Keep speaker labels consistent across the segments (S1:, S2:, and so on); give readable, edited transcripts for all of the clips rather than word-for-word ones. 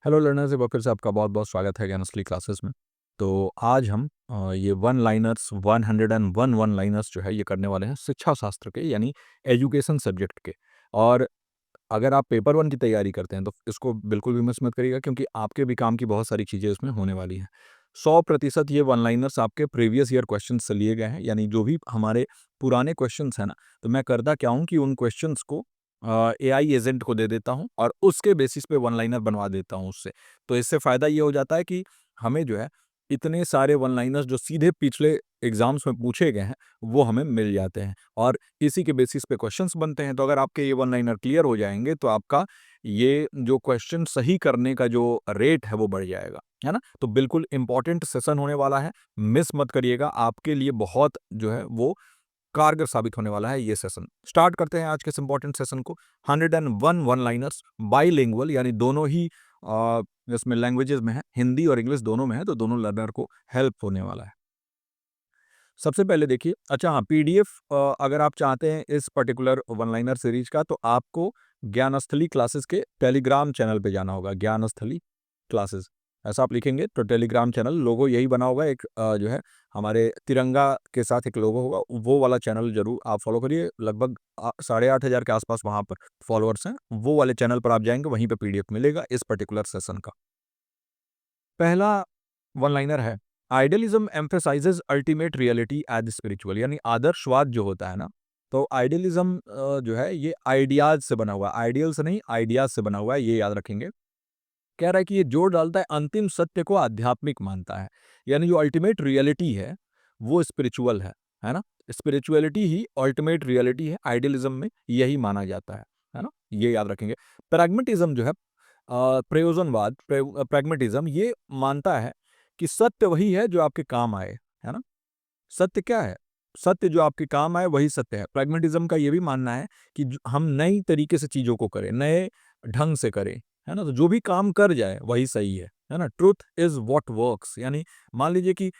S1: Hello learners, एक बार फिर से आपका बहुत बहुत स्वागत है ज्ञानस्ली क्लासेस में। तो आज हम ये वन लाइनर्स 101 वन लाइनर्स जो है ये करने वाले हैं शिक्षा शास्त्र के, यानी एजुकेशन सब्जेक्ट के। और अगर आप पेपर वन की तैयारी करते हैं तो इसको बिल्कुल भी मिस मत करिएगा, क्योंकि आपके भी काम की बहुत सारी चीज़ें इसमें होने वाली हैं। 100% ये वन लाइनर्स आपके प्रीवियस ईयर क्वेश्चन से लिए गए हैं, यानी जो भी हमारे पुराने क्वेश्चन हैं ना, तो मैं करता क्या हूँ कि उन क्वेश्चन को एआई एजेंट को दे देता हूँ और उसके बेसिस पे वन लाइनर बनवा देता हूँ उससे। तो इससे फ़ायदा ये हो जाता है कि हमें जो है इतने सारे वन लाइनर्स जो सीधे पिछले एग्जाम्स में पूछे गए हैं वो हमें मिल जाते हैं और इसी के बेसिस पे क्वेश्चंस बनते हैं। तो अगर आपके ये वन लाइनर क्लियर हो जाएंगे तो आपका ये जो क्वेश्चन सही करने का जो रेट है वो बढ़ जाएगा, है ना। तो बिल्कुल इंपॉर्टेंट सेशन होने वाला है, मिस मत करिएगा। आपके लिए बहुत जो है वो कारगर साबित होने वाला है ये सेशन। स्टार्ट करते हैं आज के इस इंपॉर्टेंट सेशन को। 101 वन लाइनर्स बाईलिंगुअल, यानी दोनों ही इसमें लैंग्वेजेस में है, हिंदी और इंग्लिश दोनों में है, तो दोनों लर्नर को हेल्प होने वाला है। सबसे पहले देखिए, अच्छा हाँ, पीडीएफ अगर आप चाहते हैं इस पर्टिकुलर वन लाइनर सीरीज का, तो आपको ज्ञानस्थली क्लासेस के टेलीग्राम चैनल पे जाना होगा। ज्ञानस्थली क्लासेस ऐसा आप लिखेंगे तो टेलीग्राम चैनल, लोगो यही बना होगा एक जो है हमारे तिरंगा के साथ एक लोगो होगा, वो वाला चैनल जरूर आप फॉलो करिए। लगभग 8,500 के आसपास वहाँ पर फॉलोअर्स हैं। वो वाले चैनल पर आप जाएंगे, वहीं पर पीडीएफ मिलेगा इस पर्टिकुलर सेशन का। पहला वन लाइनर है, idealism emphasises ultimate reality as spiritual, यानी आदर्शवाद जो होता है ना, तो आइडियलिज्म जो है ये आइडियाज से बना हुआ है, आइडियल से नहीं आइडियाज से बना हुआ है, ये याद रखेंगे। कह रहा है कि ये जोर डालता है अंतिम सत्य को आध्यात्मिक मानता है, यानी जो अल्टीमेट रियलिटी है वो स्पिरिचुअल है ना। स्पिरिचुअलिटी ही अल्टीमेट रियलिटी है, आइडियलिज्म में यही माना जाता है ना, ये याद रखेंगे। प्रैग्मेटिज्म जो है प्रयोजनवाद, प्रैग्मेटिज्म ये मानता है कि सत्य वही है जो आपके काम आए, है ना। सत्य क्या है? सत्य जो आपके काम आए वही सत्य है। प्रैग्मेटिज्म का ये भी मानना है कि हम नई तरीके से चीजों को करें, नए ढंग से करें, है ना। तो जो भी काम कर जाए वही सही है ना। ट्रुथ इज व्हाट वर्क्स, यानी मान लीजिए कि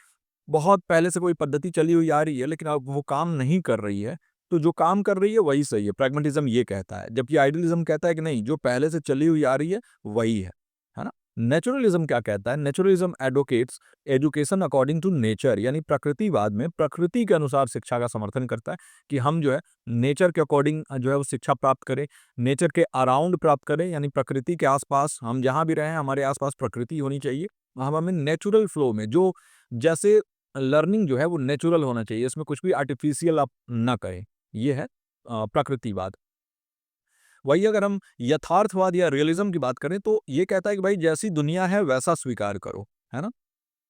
S1: बहुत पहले से कोई पद्धति चली हुई आ रही है लेकिन अब वो काम नहीं कर रही है, तो जो काम कर रही है वही सही है, प्रैग्मेटिज्म ये कहता है। जबकि आइडियलिज्म कहता है कि नहीं, जो पहले से चली हुई आ रही है वही है ना। नेचुरलिज्म क्या कहता है? Naturalism advocates education according to nature, यानी प्रकृतिवाद में प्रकृति के अनुसार शिक्षा का समर्थन करता है कि हम जो है नेचर के अकॉर्डिंग जो है वो शिक्षा प्राप्त करें, नेचर के अराउंड प्राप्त करें, यानी प्रकृति के आसपास हम जहाँ भी रहें हमारे आसपास प्रकृति होनी चाहिए। हम हमें नेचुरल फ्लो में जो जैसे लर्निंग जो है वो नेचुरल होना चाहिए, इसमें कुछ भी आर्टिफिशियल आप ना करें, ये है प्रकृतिवाद। वही अगर हम यथार्थवाद या रियलिज्म की बात करें तो ये कहता है कि भाई जैसी दुनिया है वैसा स्वीकार करो, है ना।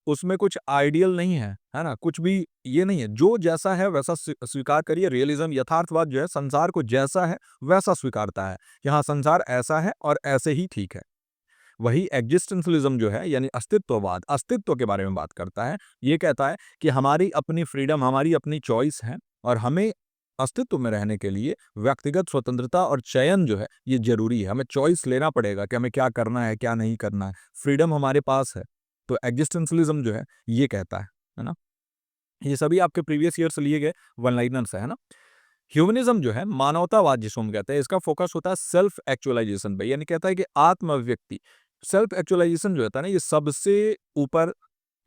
S1: उसमें कुछ आइडियल नहीं है ना, कुछ भी ये नहीं है, जो जैसा है वैसा स्वीकार करिए। रियलिज्म, यथार्थवाद जो है संसार को जैसा है वैसा स्वीकारता है, यहाँ संसार ऐसा है और ऐसे ही ठीक है। वही एग्जिस्टेंशलिज्म जो है यानी अस्तित्ववाद, अस्तित्व के बारे में बात करता है। ये कहता है कि हमारी अपनी फ्रीडम, हमारी अपनी चॉइस है और हमें अस्तित्व में रहने के लिए व्यक्तिगत स्वतंत्रता और चयन जो है ये जरूरी है। हमें चॉइस लेना पड़ेगा कि हमें क्या करना है क्या नहीं करना है, फ्रीडम हमारे पास है। तो एग्जिस्टेंशलिज्म जो है ये कहता है ना। ये सभी आपके प्रीवियस ईयर से लिए गए वन लाइनर्स है ना। ह्यूमनिज्म जो है मानवतावाद जिसको हम कहते हैं, इसका फोकस होता है सेल्फ एक्चुअलाइजेशन पे, यानी कहता है कि आत्म अभिव्यक्ति, सेल्फ एक्चुअलाइजेशन जो होता है ना ये सबसे ऊपर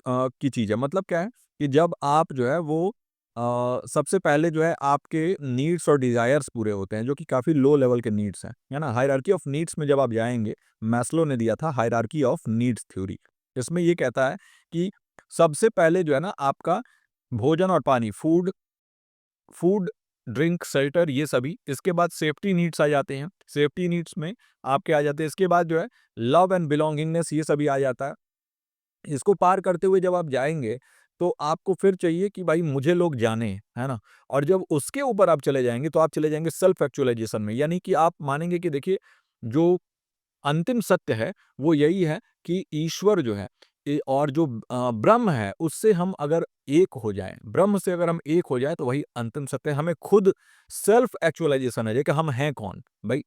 S1: की चीज है। मतलब क्या है कि जब आप जो है वो सबसे पहले जो है आपके नीड्स और डिजायर्स पूरे होते हैं, जो कि काफी लो लेवल के नीड्स हैं, है ना। हायरार्की ऑफ नीड्स में जब आप जाएंगे, मैस्लो ने दिया था हायरार्की ऑफ नीड्स थ्योरी। इसमें ये कहता है कि सबसे पहले जो है ना आपका भोजन और पानी, फूड फूड ड्रिंक शेल्टर ये सभी, इसके बाद सेफ्टी नीड्स आ जाते हैं, सेफ्टी नीड्स में आपके आ जाते हैं। इसके बाद जो है लव एंड बिलोंगिंगनेस ये सभी आ जाता है। इसको पार करते हुए जब आप जाएंगे तो आपको फिर चाहिए कि भाई मुझे लोग जाने, है ना। और जब उसके ऊपर आप चले जाएंगे तो आप चले जाएंगे सेल्फ एक्चुअलाइजेशन में, यानी कि आप मानेंगे कि देखिए जो अंतिम सत्य है वो यही है कि ईश्वर जो है और जो ब्रह्म है उससे हम अगर एक हो जाएं, ब्रह्म से अगर हम एक हो जाएं तो वही अंतिम सत्य है। हमें खुद सेल्फ एक्चुअलाइजेशन है कि हम हैं कौन भाई,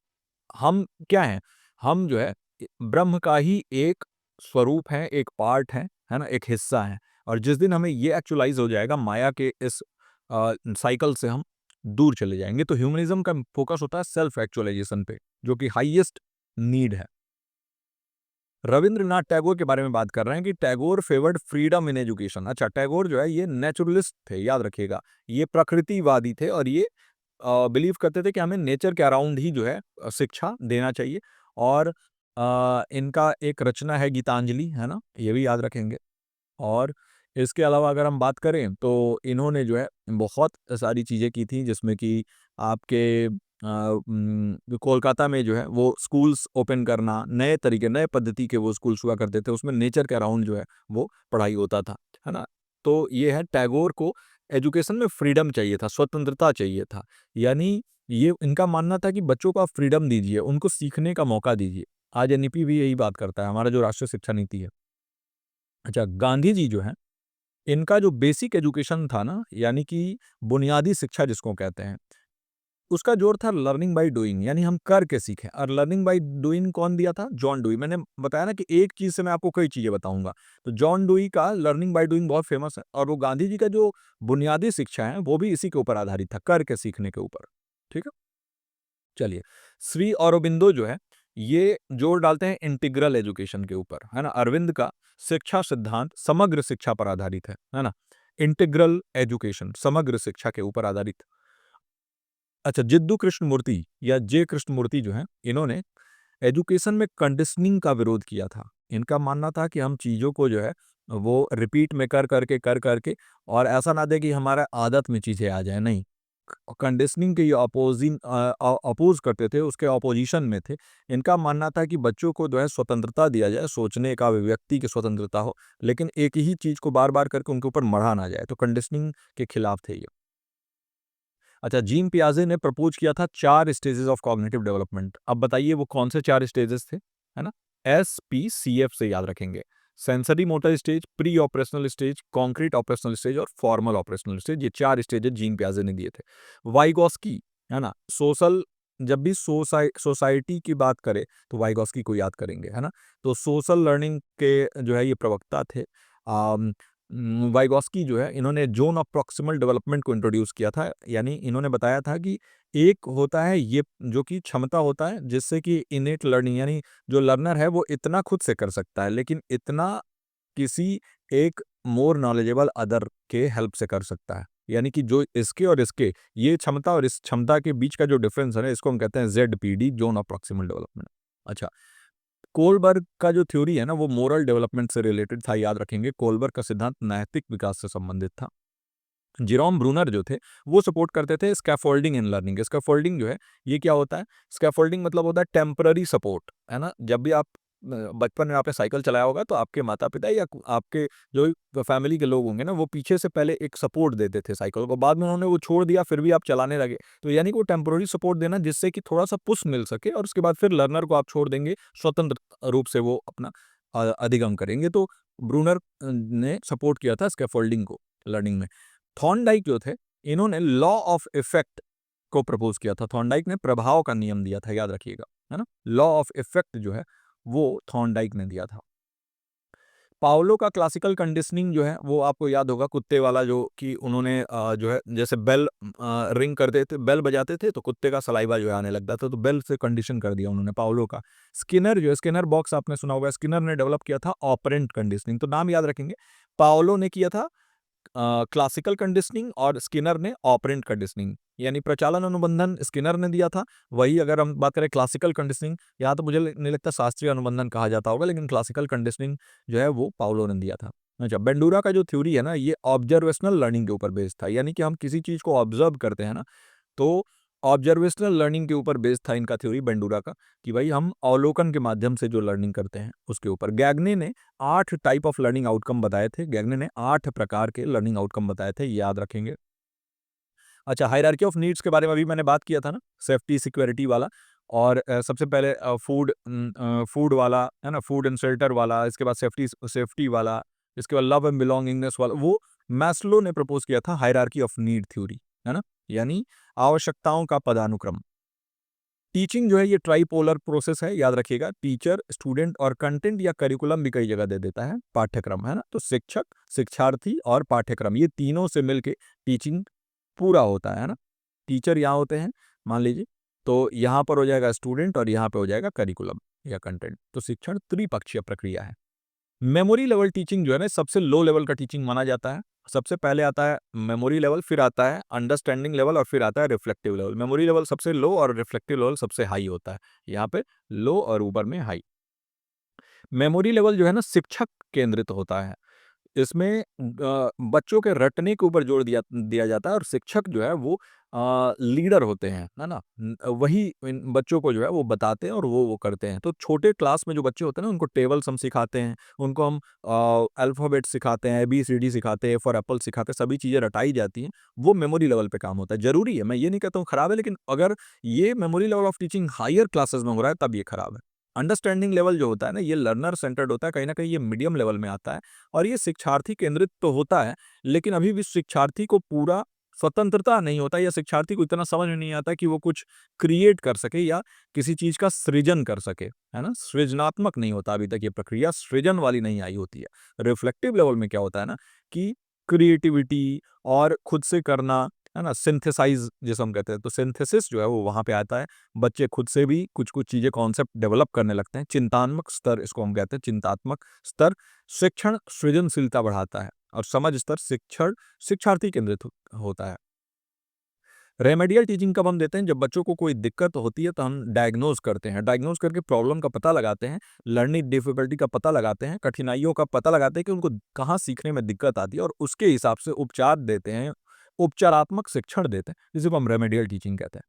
S1: हम क्या हैं। हम जो है ब्रह्म का ही एक स्वरूप है, एक पार्ट है ना, एक हिस्सा है। और जिस दिन हमें ये एक्चुअलाइज हो जाएगा, माया के इस साइकिल से हम दूर चले जाएंगे। तो ह्यूमनिज्म का फोकस होता है सेल्फ एक्चुअलाइजेशन पे, जो कि हाईएस्ट नीड है। रविंद्रनाथ टैगोर के बारे में बात कर रहे हैं कि Tagore favoured freedom in education. अच्छा, टैगोर जो है ये नेचुरलिस्ट थे, याद रखिएगा। ये प्रकृतिवादी थे और ये बिलीव करते थे कि हमें नेचर के अराउंड ही जो है शिक्षा देना चाहिए। और इनका एक रचना है गीतांजलि, है ना, ये भी याद रखेंगे। और इसके अलावा अगर हम बात करें तो इन्होंने जो है बहुत सारी चीज़ें की थी, जिसमें कि आपके कोलकाता में जो है वो स्कूल्स ओपन करना, नए तरीके नए पद्धति के वो स्कूल्स हुआ करते थे, उसमें नेचर के अराउंड जो है वो पढ़ाई होता था, है ना। तो ये है, टैगोर को एजुकेशन में फ्रीडम चाहिए था, स्वतंत्रता चाहिए था। यानी ये इनका मानना था कि बच्चों को आप फ्रीडम दीजिए, उनको सीखने का मौका दीजिए। आज एनईपी भी यही बात करता है, हमारा जो राष्ट्रीय शिक्षा नीति है। अच्छा, गांधी जी जो हैं, इनका जो बेसिक एजुकेशन था ना, यानी कि बुनियादी शिक्षा जिसको कहते हैं, उसका जोर था लर्निंग बाय डूइंग, यानी हम करके सीखें। और लर्निंग बाय डूइंग कौन दिया था? जॉन डूई। मैंने बताया ना कि एक चीज से मैं आपको कई चीजें बताऊंगा। तो जॉन डूई का लर्निंग बाय डूइंग बहुत फेमस है, और वो गांधी जी का जो बुनियादी शिक्षा है वो भी इसी के ऊपर आधारित था, करके सीखने के ऊपर। ठीक है, चलिए। श्री अरबिंदो जो है ये जोर डालते हैं इंटीग्रल एजुकेशन के ऊपर, है ना। अरविंद का शिक्षा सिद्धांत समग्र शिक्षा पर आधारित है ना। इंटीग्रल एजुकेशन, समग्र शिक्षा के ऊपर आधारित। अच्छा, जिद्दू कृष्णमूर्ति या जे कृष्णमूर्ति जो हैं, इन्होंने एजुकेशन में कंडीशनिंग का विरोध किया था। इनका मानना था कि हम चीज़ों को जो है वो रिपीट में कर करके और ऐसा ना दे कि हमारा आदत में चीज़ें आ जाए, नहीं। कंडीशनिंग के ये अपोज करते थे, उसके अपोजिशन में थे। इनका मानना था कि बच्चों को जो है स्वतंत्रता दिया जाए, सोचने का, अभिव्यक्ति की स्वतंत्रता हो, लेकिन एक ही चीज़ को बार-बार करके उनके ऊपर मढ़ा ना जाए। तो कंडीशनिंग के खिलाफ थे ये। अच्छा, जीन पियाजे ने प्रपोज किया था 4 स्टेजेस ऑफ कॉग्निटिव डेवलपमेंट। अब बताइए वो कौन से 4 स्टेजेस थे, है ना? एसपीसीएफ से याद रखेंगे। Sensory motor stage, pre operational stage, concrete operational stage और फॉर्मल ऑपरेशनल स्टेज। ये 4 स्टेजेस जीन पियाजे ने दिए थे। वाइगोस्की, है ना? सोशल, जब भी सोसाइटी की बात करें तो वाइगोस्की को याद करेंगे, है ना? तो सोशल लर्निंग के जो है ये प्रवक्ता थे। वाइगोस्की जो है, इन्होंने जोन ऑफ प्रॉक्सिमल डेवलपमेंट को इंट्रोड्यूस किया था। यानी इन्होंने बताया था कि एक होता है ये जो कि क्षमता होता है जिससे कि इनेट लर्निंग, यानी जो लर्नर है वो इतना खुद से कर सकता है, लेकिन इतना किसी एक मोर नॉलेजेबल अदर के हेल्प से कर सकता है। यानी कि जो इसके और इसके, ये क्षमता और इस क्षमता के बीच का जो डिफरेंस है ना, इसको हम कहते हैं ZPD, zone of proximal development. अच्छा, कोलबर्ग का जो थ्योरी है ना वो मोरल डेवलपमेंट से रिलेटेड था, याद रखेंगे। कोलबर्ग का सिद्धांत नैतिक विकास से संबंधित था। जेरोम ब्रूनर जो थे वो सपोर्ट करते थे स्कैफोल्डिंग इन लर्निंग। स्कैफोल्डिंग जो है ये क्या होता है? स्कैफोल्डिंग मतलब होता है टेम्पररी सपोर्ट, है ना। जब भी आप बचपन में आपने साइकिल चलाया होगा तो आपके माता पिता या आपके जो फैमिली के लोग होंगे ना, वो पीछे से पहले एक सपोर्ट देते थे साइकिल को, बाद में उन्होंने वो छोड़ दिया, फिर भी आप चलाने लगे। तो यानी कि वो टेम्पररी सपोर्ट देना जिससे कि थोड़ा सा पुश मिल सके, और उसके बाद फिर लर्नर को आप छोड़ देंगे, स्वतंत्र रूप से वो अपना अधिगम करेंगे। तो ब्रूनर ने सपोर्ट किया था स्कैफोल्डिंग को लर्निंग में। थॉर्नडाइक जो थे, इन्होंने लॉ ऑफ इफेक्ट को प्रपोज किया था। थॉर्नडाइक ने प्रभाव का नियम दिया था, याद रखिएगा, है ना। लॉ ऑफ इफेक्ट जो है वो थॉर्नडाइक ने दिया था। पाओलो का क्लासिकल कंडीशनिंग जो है वो आपको याद होगा, कुत्ते वाला, जो कि उन्होंने जो है जैसे बेल रिंग करते थे, बेल बजाते थे तो कुत्ते का सलाइवा जो है आने लगता था, तो बेल से कंडीशन कर दिया उन्होंने पाओलो का। स्किनर जो है, स्किनर बॉक्स आपने सुना होगा, स्किनर ने डेवलप किया था ऑपरेंट कंडीशनिंग। तो नाम याद रखेंगे, पाओलो ने किया था क्लासिकल कंडीशनिंग और स्किनर ने ऑपरेंट कंडीशनिंग। यानी प्रचालन अनुबंधन स्किनर ने दिया था, वही अगर हम बात करें क्लासिकल कंडीशनिंग, यहाँ तो मुझे नहीं लगता शास्त्रीय अनुबंधन कहा जाता होगा, लेकिन क्लासिकल कंडीशनिंग जो है वो पाउलो ने दिया था। अच्छा, बेंडूरा का जो थ्योरी है ना, ये ऑब्जर्वेशनल लर्निंग के ऊपर बेस्ड था। यानी कि हम किसी चीज को ऑब्जर्व करते हैं ना, तो ऑब्जर्वेशनल लर्निंग के ऊपर बेस्ड था इनका थ्योरी बेंडूरा का, कि भाई हम अवलोकन के माध्यम से जो लर्निंग करते हैं उसके ऊपर। गैगने ने 8 टाइप ऑफ लर्निंग आउटकम बताए थे। गैगने ने 8 प्रकार के लर्निंग आउटकम बताए थे, याद रखेंगे। अच्छा, हायरार्की ऑफ नीड्स के बारे में अभी मैंने बात किया था ना, सेफ्टी सिक्योरिटी वाला। और सबसे पहले फूड वाला, है ना, फूड एंड शेल्टर वाला, इसके बाद सेफ्टी सेफ्टी वाला, इसके बाद लव एंड बिलोंगिंगनेस वाला, वो मैस्लो ने प्रपोज किया था हायरार्की ऑफ नीड थ्योरी, है ना। यानी आवश्यकताओं का पदानुक्रम। टीचिंग जो है ये ट्राइपोलर प्रोसेस है, याद रखिएगा। टीचर, स्टूडेंट और कंटेंट या करिकुलम भी कई जगह दे देता है, पाठ्यक्रम, है ना। तो शिक्षक, शिक्षार्थी और पाठ्यक्रम, ये तीनों से मिलके टीचिंग पूरा होता है ना। टीचर यहाँ होते हैं, मान लीजिए, तो यहाँ पर हो जाएगा स्टूडेंट और यहाँ पे हो जाएगा करिकुलम। या कंटेंट। तो शिक्षण त्रिपक्षीय प्रक्रिया है। मेमोरी लेवल टीचिंग जो है ना, सबसे लो लेवल का टीचिंग माना जाता है। सबसे पहले आता है मेमोरी लेवल, फिर आता है अंडरस्टैंडिंग लेवल और फिर आता है रिफ्लेक्टिव लेवल। मेमोरी लेवल सबसे लो और रिफ्लेक्टिव लेवल सबसे हाई होता है। यहाँ पे लो और ऊपर में हाई। मेमोरी लेवल जो है ना, शिक्षक केंद्रित होता है। इसमें बच्चों के रटने के ऊपर जोर दिया दिया जाता है और शिक्षक जो है वो लीडर होते हैं, है ना? वही इन बच्चों को जो है वो बताते हैं और वो करते हैं। तो छोटे क्लास में जो बच्चे होते हैं ना, उनको टेबल्स हम सिखाते हैं, उनको हम अल्फ़ाबेट सिखाते हैं, एबीसीडी सिखाते हैं, फॉर एप्पल सिखाते हैं, सभी चीज़ें रटाई जाती हैं। वो मेमोरी लेवल पे काम होता है। ज़रूरी है, मैं ये नहीं कहता हूँ खराब है, लेकिन अगर ये memory level of teaching higher classes में हो रहा है, तब ये खराब है। अंडरस्टैंडिंग लेवल जो होता है ना, ये लर्नर सेंटर्ड होता है, कहीं न कहीं ये मीडियम लेवल में आता है। और ये शिक्षार्थी केंद्रित तो होता है, लेकिन अभी भी शिक्षार्थी को पूरा स्वतंत्रता नहीं होता या शिक्षार्थी को इतना समझ में नहीं आता कि वो कुछ क्रिएट कर सके या किसी चीज़ का सृजन कर सके, है ना? सृजनात्मक नहीं होता अभी तक ये प्रक्रिया, सृजन वाली नहीं आई होती है। रिफ्लेक्टिव लेवल में क्या होता है ना कि क्रिएटिविटी और खुद से करना, है ना? सिंथेसाइज़ जिसे हम कहते हैं, तो सिंथेसिस जो है वो वहाँ पे आता है। बच्चे खुद से भी कुछ-कुछ चीज़ें, कॉन्सेप्ट डेवलप करने लगते हैं। चिंतात्मक स्तर इसको हम कहते हैं, चिंतात्मक स्तर। शिक्षण सृजनशीलता बढ़ाता है और समझ स्तर शिक्षण शिक्षार्थी केंद्रित होता है। रेमेडियल टीचिंग कब हम देते हैं? जब बच्चों को कोई दिक्कत होती है तो हम डायग्नोज करते हैं। डायग्नोज करके प्रॉब्लम का पता लगाते हैं, लर्निंग डिफिकल्टी का पता लगाते हैं, कठिनाइयों का पता लगाते हैं कि उनको कहाँ सीखने में दिक्कत आती है और उसके हिसाब से उपचार देते हैं, उपचारात्मक शिक्षण देते हैं, जिसे को हम रेमेडियल टीचिंग कहते हैं।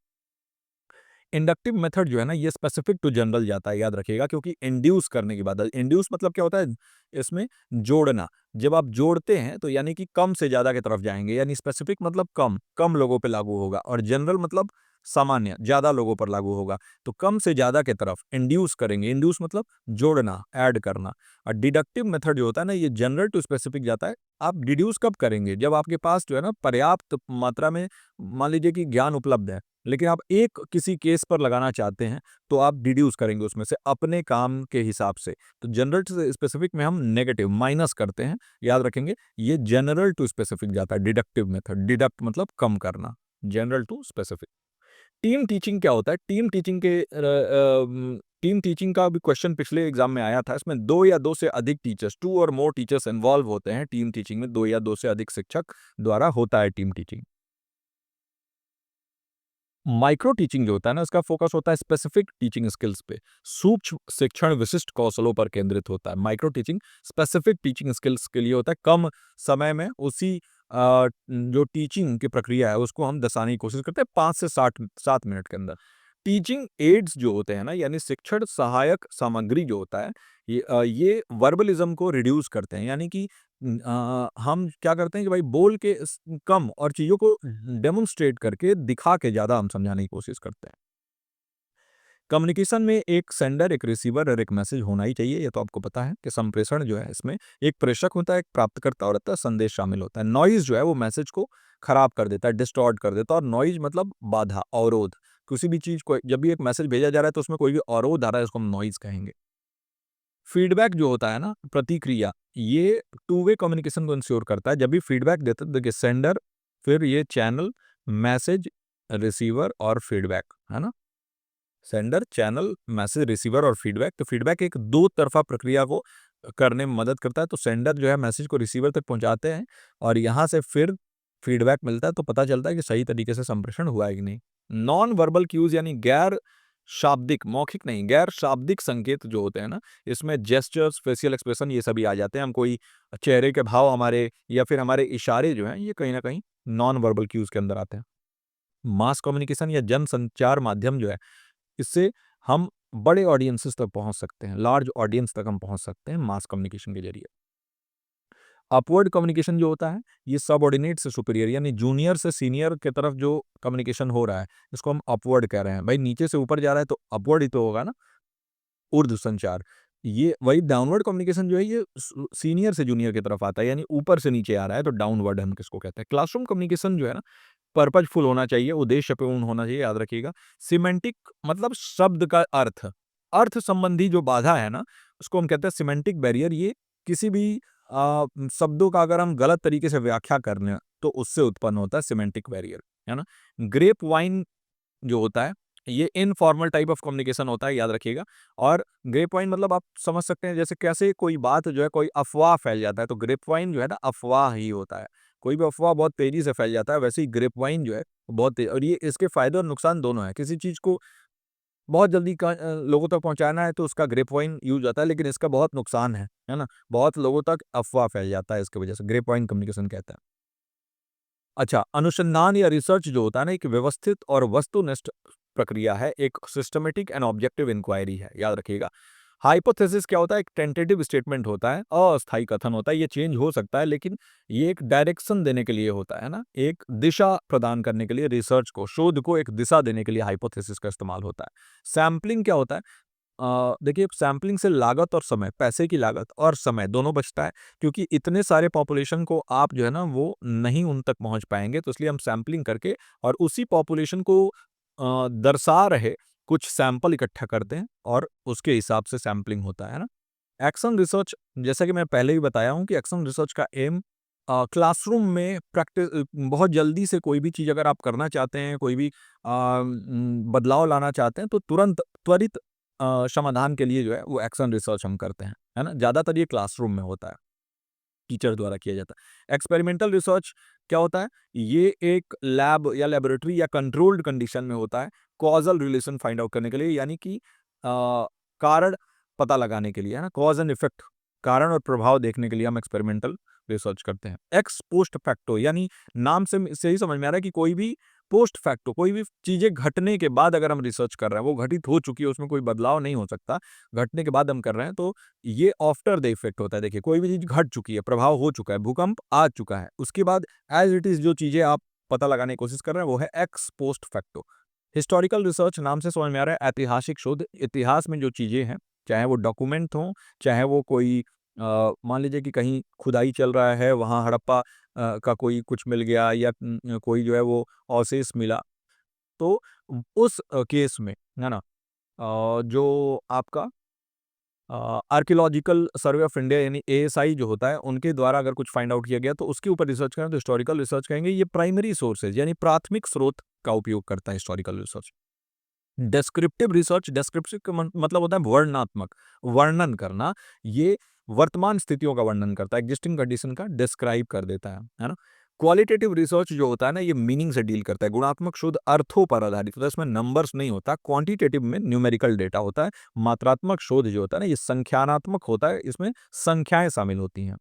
S1: इंडक्टिव मेथड जो है ना, ये स्पेसिफिक टू जनरल जाता है, याद रखिएगा, क्योंकि इंड्यूस करने की बात है। इंड्यूस मतलब क्या होता है? इसमें जोड़ना। जब आप जोड़ते हैं तो यानी कि कम से ज़्यादा की तरफ जाएँगे, यानी स्पेसिफिक मतलब कम, कम लोगों पे लागू होगा और जनरल मतलब सामान्य, ज़्यादा लोगों पर लागू होगा। तो कम से ज़्यादा की तरफ इंड्यूस करेंगे। इंड्यूस मतलब जोड़ना, ऐड करना। और डिडक्टिव मेथड जो होता है ना, ये जनरल टू स्पेसिफिक जाता है। आप डिड्यूस कब करेंगे? जब आपके पास जो है ना पर्याप्त मात्रा में, मान लीजिए कि ज्ञान उपलब्ध है, लेकिन आप एक किसी केस पर लगाना चाहते हैं, तो आप डिड्यूस करेंगे उसमें से अपने काम के हिसाब से। तो जनरल टू स्पेसिफिक में हम नेगेटिव माइनस करते हैं, याद रखेंगे। ये जनरल टू स्पेसिफिक जाता है, डिडक्टिव मेथड। डिडक्ट मतलब कम करना, general to specific. Team teaching क्या होता है? टीम टीचिंग का भी क्वेश्चन पिछले एग्जाम में आया था। इसमें 2 या 2 से अधिक टीचर्स, 2 और मोर टीचर्स इन्वॉल्व होते हैं टीम टीचिंग में। 2 या 2 से अधिक शिक्षक द्वारा होता है टीम टीचिंग। माइक्रो टीचिंग जो होता है ना, इसका फोकस होता है स्पेसिफिक टीचिंग स्किल्स पे। सूक्ष्म शिक्षण विशिष्ट कौशलों पर केंद्रित होता है। Micro teaching specific teaching skills के लिए होता है। कम समय में उसी जो टीचिंग की प्रक्रिया है उसको हम दर्शाने की कोशिश करते हैं 5 से 7 मिनट के अंदर। टीचिंग एड्स जो होते हैं ना, यानी शिक्षण सहायक सामग्री जो होता है, ये वर्बलिज्म को रिड्यूस करते हैं। यानी कि हम क्या करते हैं कि भाई बोल के कम और चीज़ों को डेमोन्स्ट्रेट करके, दिखा के ज़्यादा हम समझाने की कोशिश करते हैं। कम्युनिकेशन में एक सेंडर, एक रिसीवर और एक मैसेज होना ही चाहिए। ये तो आपको पता है कि संप्रेषण जो है इसमें एक प्रेषक होता है, एक प्राप्तकर्ता होता है, संदेश शामिल होता है। नॉइज़ जो है वो मैसेज को खराब कर देता है, डिस्टॉर्ट कर देता है। और नॉइज़ मतलब बाधा, अवरोध। किसी भी चीज़ को जब भी एक मैसेज भेजा जा रहा है तो उसमें कोई भी अवरोध आ रहा है, इसको हम नॉइज़ कहेंगे। फीडबैक जो होता है ना, प्रतिक्रिया, ये टू वे कम्युनिकेशन को इंश्योर करता है। जब भी फीडबैक देते हैं, देखिए सेंडर, फिर ये चैनल, मैसेज, रिसीवर और फीडबैक, है ना? सेंडर, चैनल, मैसेज, रिसीवर और फीडबैक। तो फीडबैक एक दो तरफा प्रक्रिया को करने में मदद करता है। तो सेंडर जो है मैसेज को रिसीवर तक पहुंचाते हैं और यहाँ से फिर फीडबैक मिलता है, तो पता चलता है कि सही तरीके से संप्रेषण हुआ है कि नहीं। नॉन वर्बल क्यूज यानी गैर शाब्दिक, मौखिक नहीं, गैर शाब्दिक संकेत जो होते हैं ना, इसमें जेस्चर्स, फेशियल एक्सप्रेशन, ये सभी आ जाते हैं। हम कोई चेहरे के भाव हमारे या फिर हमारे इशारे जो हैं, ये कहीं ना कहीं नॉन वर्बल क्यूज के अंदर आते हैं। मास कम्युनिकेशन या जन संचार माध्यम जो है, इससे हम बड़े ऑडियंसेस तक पहुंच सकते हैं, लार्ज ऑडियंस तक हम पहुंच सकते हैं मास कम्युनिकेशन के जरिए। अपवर्ड कम्युनिकेशन जो होता है, ये सबऑर्डिनेट से सुपीरियर यानी जूनियर से सीनियर की तरफ जो कम्युनिकेशन हो रहा है, इसको हम अपवर्ड कह रहे हैं। भाई नीचे से ऊपर जा रहा है तो अपवर्ड ही तो होगा ना, ऊर्ध्व संचार। ये वही डाउनवर्ड कम्युनिकेशन जो है, ये सीनियर से जूनियर की तरफ आता है, यानी ऊपर से नीचे आ रहा है, तो डाउनवर्ड हम किसको कहते हैं। क्लासरूम कम्युनिकेशन जो है ना, पर्पजफुल होना चाहिए, उद्देश्यपूर्ण होना चाहिए, याद रखिएगा। सिमेंटिक मतलब शब्द का अर्थ, अर्थ संबंधी जो बाधा है ना, उसको हम कहते हैं सिमेंटिक बैरियर। ये किसी भी शब्दों का अगर हम गलत तरीके से व्याख्या कर लें, तो उससे उत्पन्न होता है सिमेंटिक बैरियर, है ना? ग्रेप वाइन जो होता है, ये इनफॉर्मल टाइप ऑफ कम्युनिकेशन होता है, याद रखिएगा। और ग्रेप वाइन मतलब आप समझ सकते हैं जैसे कैसे कोई बात जो है, कोई अफवाह फैल जाता है, तो ग्रेप वाइन जो है ना अफवाह ही होता है। कोई भी अफवाह बहुत तेजी से फैल जाता है, वैसे ही ग्रेप वाइन जो है बहुत तेज, और ये इसके फायदे और नुकसान दोनों हैं। किसी चीज़ को बहुत जल्दी लोगों तक पहुँचाना है तो उसका ग्रेप वाइन यूज़ होता है, लेकिन इसका बहुत नुकसान है ना? बहुत लोगों तक अफ़वाह फैल जाता है इसकी वजह से, ग्रेप वाइन कम्युनिकेशन कहते हैं। अच्छा, अनुसंधान या रिसर्च जो होता है ना, एक व्यवस्थित और वस्तुनिष्ठ प्रक्रिया है, एक सिस्टमैटिक एंड ऑब्जेक्टिव इंक्वायरी है, याद रखिएगा। हाइपोथेसिस क्या होता है? एक टेंटेटिव स्टेटमेंट होता है, अस्थायी कथन होता है, ये चेंज हो सकता है, लेकिन ये एक डायरेक्शन देने के लिए होता है ना, एक दिशा प्रदान करने के लिए, रिसर्च को, शोध को एक दिशा देने के लिए हाइपोथेसिस का इस्तेमाल होता है। सैंपलिंग क्या होता है? देखिए, सैंपलिंग से लागत और समय, पैसे की लागत और समय दोनों बचता है, क्योंकि इतने सारे पॉपुलेशन को आप जो है ना वो नहीं उन तक पहुंच पाएंगे, तो इसलिए हम सैंपलिंग करके और उसी पॉपुलेशन को दर्शा रहे कुछ सैंपल इकट्ठा करते हैं और उसके हिसाब से सैंपलिंग होता है ना। एक्शन रिसर्च, जैसा कि मैं पहले भी बताया हूं कि एक्शन रिसर्च का एम क्लासरूम में प्रैक्टिस, बहुत जल्दी से कोई भी चीज़ अगर आप करना चाहते हैं, कोई भी बदलाव लाना चाहते हैं, तो तुरंत त्वरित समाधान के लिए जो है वो एक्शन रिसर्च हम करते हैं, है ना? ज़्यादातर ये क्लासरूम में होता है, टीचर द्वारा किया जाता है। एक्सपेरिमेंटल रिसर्च क्या होता है? ये एक लैब या लेबोरेटरी या कंट्रोल्ड कंडीशन में होता है, कॉज़ल रिलेशन फाइंड आउट करने के लिए, यानी कि कारण पता लगाने के लिए, है ना? कॉज़ एंड इफेक्ट, कारण और प्रभाव देखने के लिए हम एक्सपेरिमेंटल रिसर्च करते हैं। एक्स पोस्ट फैक्टो, यानी नाम से ही समझ में आ रहा है कि कोई भी पोस्ट फैक्टो, कोई भी चीज़ें घटने के बाद अगर हम रिसर्च कर रहे हैं, वो घटित हो चुकी है, उसमें कोई बदलाव नहीं हो सकता, घटने के बाद हम कर रहे हैं, तो ये आफ्टर द इफेक्ट होता है। देखिए, कोई भी चीज़ घट चुकी है, प्रभाव हो चुका है, भूकंप आ चुका है, उसके बाद एज़ इट इज़ जो चीज़ें आप पता लगाने की कोशिश कर रहे हैं, वो है x post facto. Historical research, नाम से समझ में आ रहा है ऐतिहासिक शोध, इतिहास में जो चीज़ें हैं, चाहे वो डॉक्यूमेंट हों, चाहे वो कोई मान लीजिए कि कहीं खुदाई चल रहा है, वहाँ हड़प्पा का कोई कुछ मिल गया, या कोई जो है वो अवशेष मिला, तो उस केस में, है ना? जो आपका आर्कियोलॉजिकल सर्वे ऑफ इंडिया यानी एएसआई जो होता है, उनके द्वारा अगर कुछ फाइंड आउट किया गया, तो उसके ऊपर रिसर्च करें तो हिस्टोरिकल रिसर्च कहेंगे। ये प्राइमरी सोर्सेज यानी प्राथमिक स्रोत का उपयोग करता है historical research. Descriptive research, descriptive का मतलब होता है वर्णनात्मक, वर्णन करना। ये वर्तमान स्थितियों का वर्णन करता है, एग्जिस्टिंग कंडीशन का डिस्क्राइब कर देता है ना? क्वालिटेटिव रिसर्च जो होता है ना, ये मीनिंग से डील करता है, गुणात्मक शोध अर्थों पर आधारित होता है, इसमें नंबर्स नहीं होता। क्वांटिटेटिव में न्यूमेरिकल डेटा होता है। मात्रात्मक शोध जो होता है ना, ये संख्यानात्मक होता है, इसमें संख्याएं शामिल होती हैं।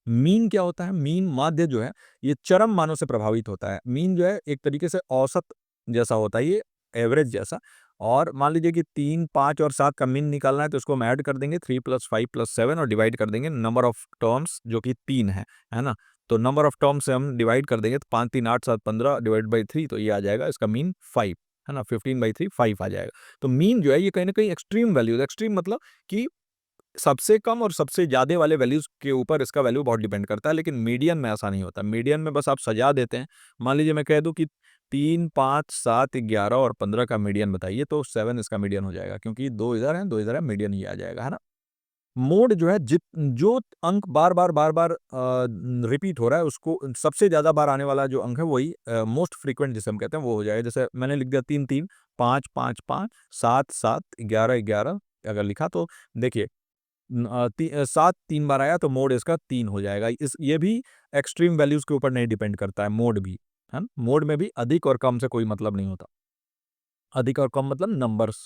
S1: मीन क्या होता है? मीन, माध्य जो है, ये चरम मानों से प्रभावित होता है। मीन जो है एक तरीके से औसत जैसा होता है, ये एवरेज जैसा। और मान लीजिए कि 3, 5 और 7 का मीन निकालना है, तो उसको हम ऐड कर देंगे 3 + 5 + 7 और डिवाइड कर देंगे नंबर ऑफ टर्म्स जो कि 3 है ना? तो नंबर ऑफ टर्म्स से हम डिवाइड कर देंगे, तो 5 3 8 7 15 डिवाइड बाय 3, तो ये आ जाएगा इसका मीन 5, है ना? 15/3 5 आ जाएगा। तो मीन जो है ये कहीं न कहीं एक्सट्रीम वैल्यूज़, एक्सट्रीम मतलब कि सबसे कम और सबसे ज़्यादा वाले वैल्यूज़ के ऊपर इसका वैल्यू बहुत डिपेंड करता है, लेकिन मीडियन में ऐसा नहीं होता। मीडियन में बस आप सजा देते हैं। मान लीजिए मैं कह दूँ कि 3, 5, 7, 11 और 15 का मीडियन बताइए, तो 7 इसका मीडियन हो जाएगा, क्योंकि 2 इधर है, 2 इधर है, मीडियन ये आ जाएगा, है ना? मोड जो है, जो अंक बार-बार रिपीट हो रहा है, उसको सबसे ज़्यादा बार आने वाला जो अंक है, वही मोस्ट फ्रीक्वेंट जिसे हम कहते हैं, वो हो जाएगा। जैसे मैंने लिख दिया 3-3, 5-5-5, 7-7, 11-11 अगर लिखा, तो देखिए 7 3 बार आया, तो मोड इसका 3 हो जाएगा। ये भी एक्सट्रीम वैल्यूज़ के ऊपर नहीं डिपेंड करता है, मोड भी, है ना? मोड में भी अधिक और कम से कोई मतलब नहीं होता। अधिक और कम मतलब नंबर्स।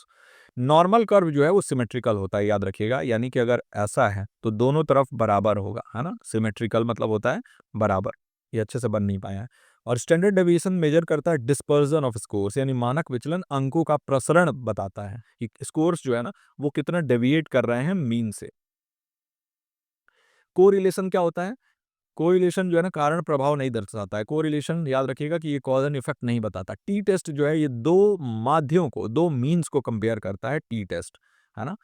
S1: नॉर्मल कर्व जो है वो सिमेट्रिकल होता है, याद रखिएगा, यानी कि अगर ऐसा है तो दोनों तरफ बराबर होगा, है ना? सिमेट्रिकल मतलब होता है बराबर। ये अच्छे से बन नहीं पाया है। और स्टैंडर्ड डेविएशन मेजर करता है डिस्पर्जन ऑफ स्कोर्स, यानी मानक विचलन, अंकों का प्रसरण बताता है कि स्कोर्स जो है ना वो कितना डेविएट कर रहे हैं मीन से। कोरिलेशन क्या होता है? कोरिलेशन जो है ना कारण प्रभाव नहीं दर्शाता है। कोरिलेशन याद रखिएगा कि ये कॉज़ एंड इफेक्ट नहीं बताता। टी टेस्ट जो है ये 2 माध्यों को, 2 मीन्स को कंपेयर करता है, टी टेस्ट, है ना?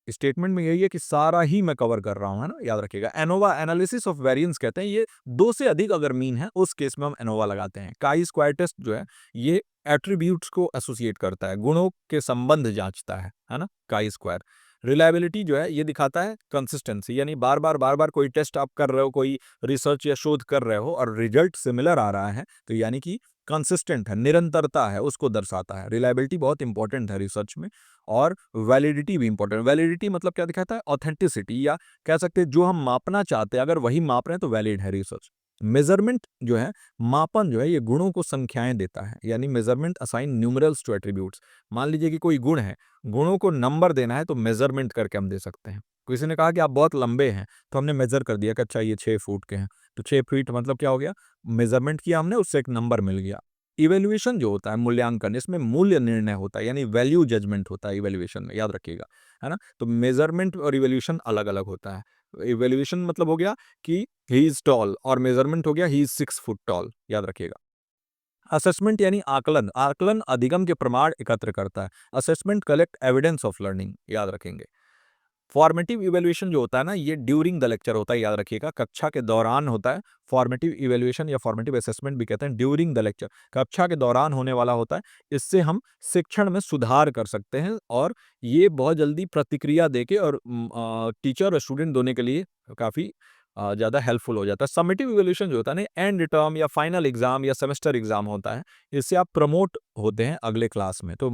S1: स्टेटमेंट में यही है कि सारा ही मैं कवर कर रहा हूँ, है ना? याद रखिएगा। एनोवा, एनालिसिस ऑफ वेरिएंस कहते हैं, ये 2 से अधिक अगर मीन है, उस केस में हम एनोवा लगाते हैं। काई स्क्वायर टेस्ट जो है, ये एट्रिब्यूट्स को एसोसिएट करता है, गुणों के संबंध जाँचता है ना? Chi square. रिलायबिलिटी जो है, ये दिखाता है कंसिस्टेंसी, यानी बार-बार कोई टेस्ट आप कर रहे हो, कोई रिसर्च या शोध कर रहे हो और रिजल्ट सिमिलर आ रहा है, तो यानी कि कंसिस्टेंट है, निरंतरता है, उसको दर्शाता है। रिलायबिलिटी बहुत इंपॉर्टेंट है रिसर्च में, और वैलिडिटी भी इंपॉर्टेंट है। वैलिडिटी मतलब क्या दिखाता है? ऑथेंटिसिटी, या कह सकते हैं जो हम मापना चाहते हैं, अगर वही माप रहे हैं तो वैलिड है रिसर्च। मेजरमेंट जो है, मापन जो है, ये गुणों को संख्याएं देता है, यानी measurement assign numerals to attributes. मान लीजिए कि कोई गुण है, गुणों को नंबर देना है तो मेजरमेंट करके हम दे सकते हैं। किसी ने कहा कि आप बहुत लंबे हैं, तो हमने मेजर कर दिया कि अच्छा ये 6 फुट के हैं, तो 6 फीट मतलब क्या हो गया? मेजरमेंट किया हमने, उससे एक नंबर मिल गया। इवैल्यूएशन जो होता है, मूल्यांकन, इसमें मूल्य निर्णय होता है, यानी वैल्यू जजमेंट होता है इवैल्यूएशन में, याद रखिएगा, है ना? तो मेजरमेंट और इवैल्यूएशन अलग-अलग होता है। इवैल्यूएशन मतलब हो गया कि ही इज़ टॉल, और मेजरमेंट हो गया ही इज़ 6 फुट टॉल, याद रखिएगा। असेसमेंट यानी आकलन, आकलन अधिगम के प्रमाण एकत्र करता है। Assessment collect evidence of learning, याद रखेंगे। फॉर्मेटिव इवैल्यूएशन जो होता है ना, ये ड्यूरिंग द लेक्चर होता है, याद रखिएगा, कक्षा के दौरान होता है। फॉर्मेटिव इवैल्यूएशन या फॉर्मेटिव असेसमेंट भी कहते हैं, ड्यूरिंग द लेक्चर, कक्षा के दौरान होने वाला होता है। इससे हम शिक्षण में सुधार कर सकते हैं, और ये बहुत जल्दी प्रतिक्रिया देके और टीचर और स्टूडेंट दोनों के लिए काफ़ी ज़्यादा हेल्पफुल हो जाता है। समेटिव इवैल्यूएशन जो होता है ना, एंड टर्म या फाइनल एग्जाम या सेमेस्टर एग्जाम होता है। इससे आप प्रमोट होते हैं अगले क्लास में। तो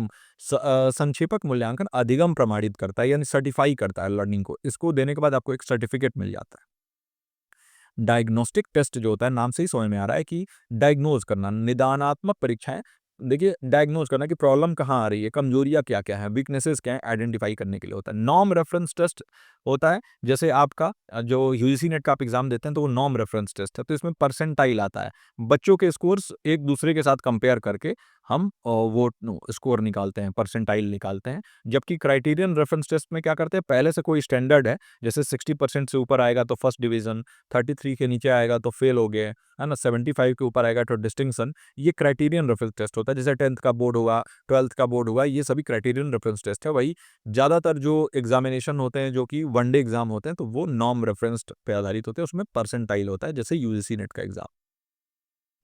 S1: संक्षेपक मूल्यांकन अधिगम प्रमाणित करता है, यानी सर्टिफाई करता है लर्निंग को। इसको देने के बाद आपको एक सर्टिफिकेट मिल जाता है। डायग्नोस्टिक टेस्ट जो होता है, नाम से ही समझ में आ रहा है कि डायग्नोज करना, निदानात्मक परीक्षाएं। देखिए, डायग्नोज करना कि प्रॉब्लम कहाँ आ रही है, कमजोरियां क्या क्या है, वीकनेसेस क्या है, आइडेंटिफाई करने के लिए होता है। नॉर्म रेफरेंस टेस्ट होता है, जैसे आपका जो यूजीसी नेट का आप एग्जाम देते हैं, तो वो नॉर्म रेफरेंस टेस्ट है, तो इसमें परसेंटाइल आता है। बच्चों के स्कोर्स एक दूसरे के साथ कंपेयर करके हम वो स्कोर निकालते हैं, परसेंटाइल निकालते हैं। जबकि क्राइटेरियन रेफरेंस टेस्ट में क्या करते हैं, पहले से कोई स्टैंडर्ड है, जैसे 60% से ऊपर आएगा तो फर्स्ट डिवीजन, 33 के नीचे आएगा तो फेल हो गए, है ना, 75 के ऊपर आएगा तो डिस्टिंक्शन। ये क्राइटेरियन रेफरेंस टेस्ट होता है, जैसे 10th का बोर्ड हुआ, 12th का बोर्ड हुआ, ये सभी क्राइटेरियन रेफरेंस टेस्ट है। वही ज़्यादातर जो एग्जामिनेशन होते हैं, जो कि वनडे एग्जाम होते हैं, तो वो नॉर्म रेफरेंस पे आधारित होते हैं, उसमें परसेंटाइल होता है, जैसे यूजीसी नेट का एग्जाम।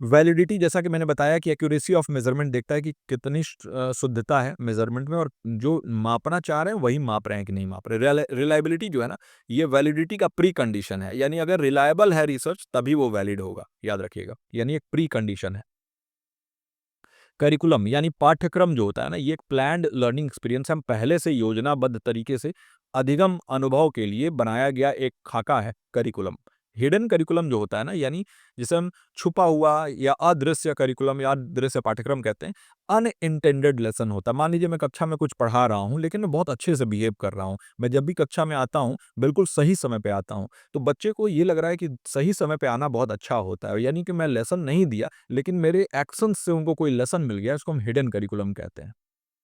S1: वैलिडिटी, जैसा कि मैंने बताया कि एक्यूरेसी ऑफ मेजरमेंट देखता है कि कितनी शुद्धता है मेजरमेंट में, और जो मापना चाह रहे हैं वही माप रहे हैं कि नहीं माप रहे। रिलायबिलिटी जो है ना, ये वैलिडिटी का प्री कंडीशन है, यानी अगर रिलायबल है रिसर्च तभी वो वैलिड होगा, याद रखिएगा, यानी एक प्री कंडीशन है। करिकुलम यानी पाठ्यक्रम जो होता है ना, ये एक प्लान्ड लर्निंग एक्सपीरियंस, हम पहले से योजनाबद्ध तरीके से अधिगम अनुभव के लिए बनाया गया एक खाका है करिकुलम। हिडन करिकुलम जो होता है ना, यानी जिसे हम छुपा हुआ या अदृश्य करिकुलम या अदृश्य पाठ्यक्रम कहते हैं। अनइंटेंडेड लेसन होता है। मान लीजिए मैं कक्षा में कुछ पढ़ा रहा हूँ, लेकिन मैं बहुत अच्छे से बिहेव कर रहा हूँ, मैं जब भी कक्षा में आता हूँ बिल्कुल सही समय पे आता हूँ, तो बच्चे को ये लग रहा है कि सही समय पे आना बहुत अच्छा होता है, यानी कि मैं लेसन नहीं दिया, लेकिन मेरे एक्शंस से उनको कोई लेसन मिल गया, इसको हम हिडन करिकुलम कहते हैं।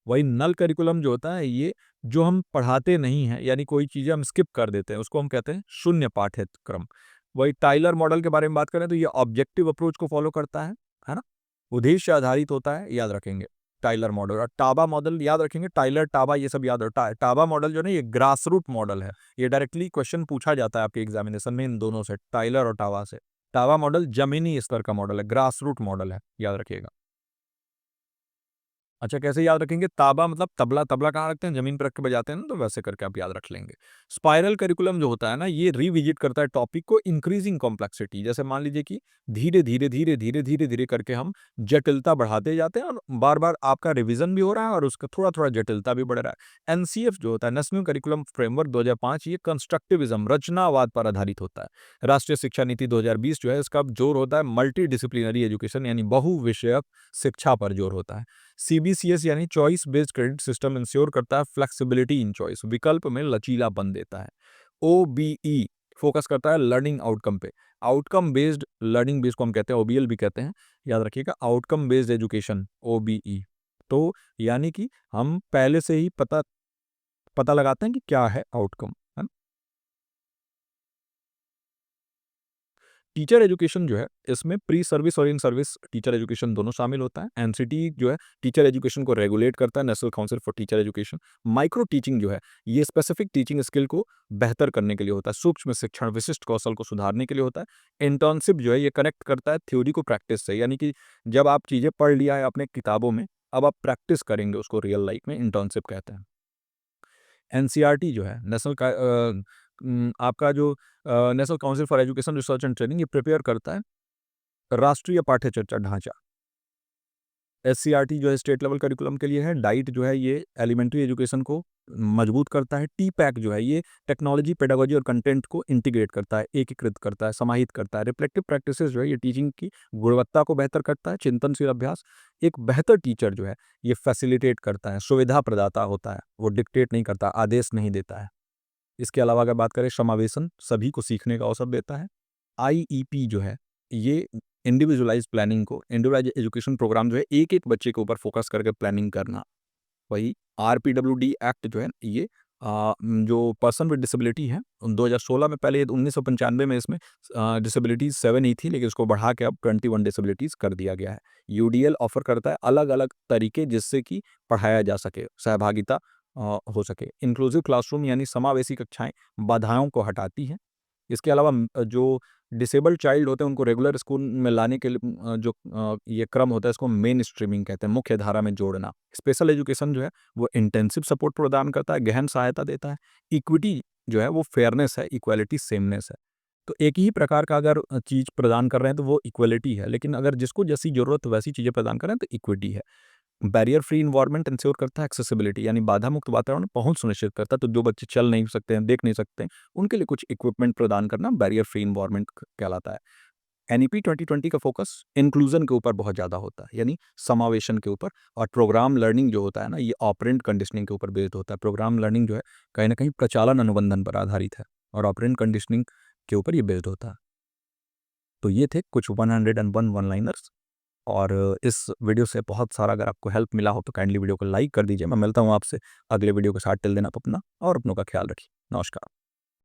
S1: वही नल करिकुलम जो होता है, ये जो हम पढ़ाते नहीं हैं, यानी कोई चीज़ें हम स्किप कर देते हैं, उसको हम कहते हैं शून्य पाठ्यक्रम। वही टाइलर मॉडल के बारे में बात करें तो ये ऑब्जेक्टिव अप्रोच को फॉलो करता है ना? उद्देश्य आधारित होता है, याद रखेंगे टाइलर मॉडल। और टाबा मॉडल याद रखेंगे, टाइलर, टाबा, ये सब याद रखता है। टाबा मॉडल जो है ना, ये ग्रास रूट मॉडल है। ये डायरेक्टली क्वेश्चन पूछा जाता है आपके एग्जामिनेशन में इन दोनों से, टाइलर और टाबा से। टाबा मॉडल जमीनी स्तर का मॉडल है, ग्रास रूट मॉडल है, याद रखिएगा। अच्छा, कैसे याद रखेंगे? ताबा मतलब तबला, तबला कहाँ रखते हैं? ज़मीन पे रख के बजाते हैं ना, तो वैसे करके आप याद रख लेंगे। स्पाइरल करिकुलम जो होता है ना, ये रिविजिट करता है टॉपिक को इंक्रीजिंग कॉम्प्लेक्सिटी। जैसे मान लीजिए कि धीरे-धीरे, धीरे-धीरे, धीरे-धीरे करके हम जटिलता बढ़ाते जाते हैं, और बार-बार आपका रिवीजन भी हो रहा है और उसका थोड़ा-थोड़ा जटिलता भी बढ़ रहा है। एनसीएफ जो होता है, नेशनल करिकुलम फ्रेमवर्क 2005, ये कंस्ट्रक्टिविज्म, रचनावाद पर आधारित होता है। राष्ट्रीय शिक्षा नीति 2020 जो है, इसका जोर होता है मल्टी डिसिप्लिनरी एजुकेशन, यानी बहुविषयक शिक्षा पर जोर होता है। सीबीसीएस यानी choice based credit system ensure करता है फ्लेक्सिबिलिटी इन चॉइस, विकल्प में लचीलापन देता है। ओबीई फोकस करता है लर्निंग आउटकम पे। आउटकम बेस्ड लर्निंग बेस्ड को हम कहते हैं, ओबीएल भी कहते हैं, याद रखिएगा, आउटकम बेस्ड एजुकेशन, ओबीई। तो यानी कि हम पहले से ही पता पता लगाते हैं कि क्या है आउटकम, है ना? टीचर एजुकेशन जो है, इसमें प्री सर्विस और इन सर्विस टीचर एजुकेशन दोनों शामिल होता है। एनसीटी जो है, टीचर एजुकेशन को रेगुलेट करता है, national council for teacher education. Micro teaching जो है, ये स्पेसिफिक टीचिंग स्किल को बेहतर करने के लिए होता है, सूक्ष्म शिक्षण, विशिष्ट कौशल को सुधारने के लिए होता है। इंटर्नशिप जो है, ये कनेक्ट करता है थ्योरी को प्रैक्टिस से, यानी कि जब आप चीज़ें पढ़ लिया है अपने किताबों में, अब आप प्रैक्टिस करेंगे उसको रियल लाइफ में, इंटर्नशिप कहते हैं। एनसीईआरटी जो है, आपका जो national council for education research and training, ये प्रिपेयर करता है राष्ट्रीय पाठ्य चर्चा ढांचा। एससीईआरटी जो है स्टेट लेवल करिकुलम के लिए है। डाइट जो है ये एलिमेंट्री एजुकेशन को मजबूत करता है। टीपैक जो है ये टेक्नोलॉजी, पेडागोजी और कंटेंट को इंटीग्रेट करता है, एकीकृत करता है, समाहित करता है। रिफ्लेक्टिव प्रैक्टिसेस जो है ये टीचिंग की गुणवत्ता को बेहतर करता है। चिंतनशील अभ्यास एक बेहतर टीचर जो है ये फैसिलिटेट करता है, सुविधा प्रदाता होता है, वो डिक्टेट नहीं करता, आदेश नहीं देता है। इसके अलावा अगर बात करें समावेशन, सभी को सीखने का अवसर देता है। आईईपी जो है ये इंडिविजुअलाइज प्लानिंग को, इंडिविजुअलाइज एजुकेशन प्रोग्राम जो है एक-एक बच्चे के ऊपर फोकस करके प्लानिंग करना। वही आरपीडब्ल्यूडी एक्ट जो है ये जो पर्सन विद डिसेबिलिटी है 2016 में, पहले 1995 में इसमें डिसेबिलिटीज 7 ही थी, लेकिन इसको बढ़ा के अब 21 डिसेबिलिटीज कर दिया गया है। यूडीएल ऑफर करता है अलग-अलग तरीके जिससे कि पढ़ाया जा सके, सहभागिता हो सके। इंक्लूसिव क्लासरूम यानी समावेशी कक्षाएं बाधाओं को हटाती हैं। इसके अलावा जो डिसेबल्ड चाइल्ड होते हैं उनको रेगुलर स्कूल में लाने के लिए ये क्रम होता है, इसको मेन स्ट्रीमिंग कहते हैं, मुख्य धारा में जोड़ना। स्पेशल एजुकेशन जो है वो इंटेंसिव सपोर्ट प्रदान करता है, गहन सहायता देता है। इक्विटी जो है वो फेयरनेस है, इक्वालिटी सेमनेस है। तो एक ही प्रकार का अगर चीज़ प्रदान कर रहे हैं तो वो इक्वालिटी है, लेकिन अगर जिसको जैसी ज़रूरत वैसी चीज़ें प्रदान कर रहे हैं तो इक्विटी है। बैरियर फ्री एनवायरनमेंट इंश्योर करता है एक्सेसिबिलिटी, यानी बाधा मुक्त वातावरण पहुंच सुनिश्चित करता है। तो जो बच्चे चल नहीं सकते हैं, देख नहीं सकते हैं, उनके लिए कुछ इक्विपमेंट प्रदान करना बैरियर फ्री एनवायरनमेंट कहलाता है। एनईपी 2020 का फोकस इंक्लूजन के ऊपर बहुत ज़्यादा होता है, यानी समावेशन के ऊपर। और प्रोग्राम लर्निंग जो होता है ना, ये ऑपरेंट कंडीशनिंग के ऊपर बेस्ड होता है। प्रोग्राम लर्निंग जो है कहीं ना कहीं प्रचालन अनुबंधन पर आधारित है और ऑपरेंट कंडीशनिंग के ऊपर ये बेस्ड होता है। तो ये थे कुछ 101 वन लाइनर्स। और इस वीडियो से बहुत सारा अगर आपको हेल्प मिला हो तो काइंडली वीडियो को लाइक कर दीजिए। मैं मिलता हूँ आपसे अगले वीडियो के साथ। टिल देन आप अपना और अपनों का ख्याल रखिए। नमस्कार।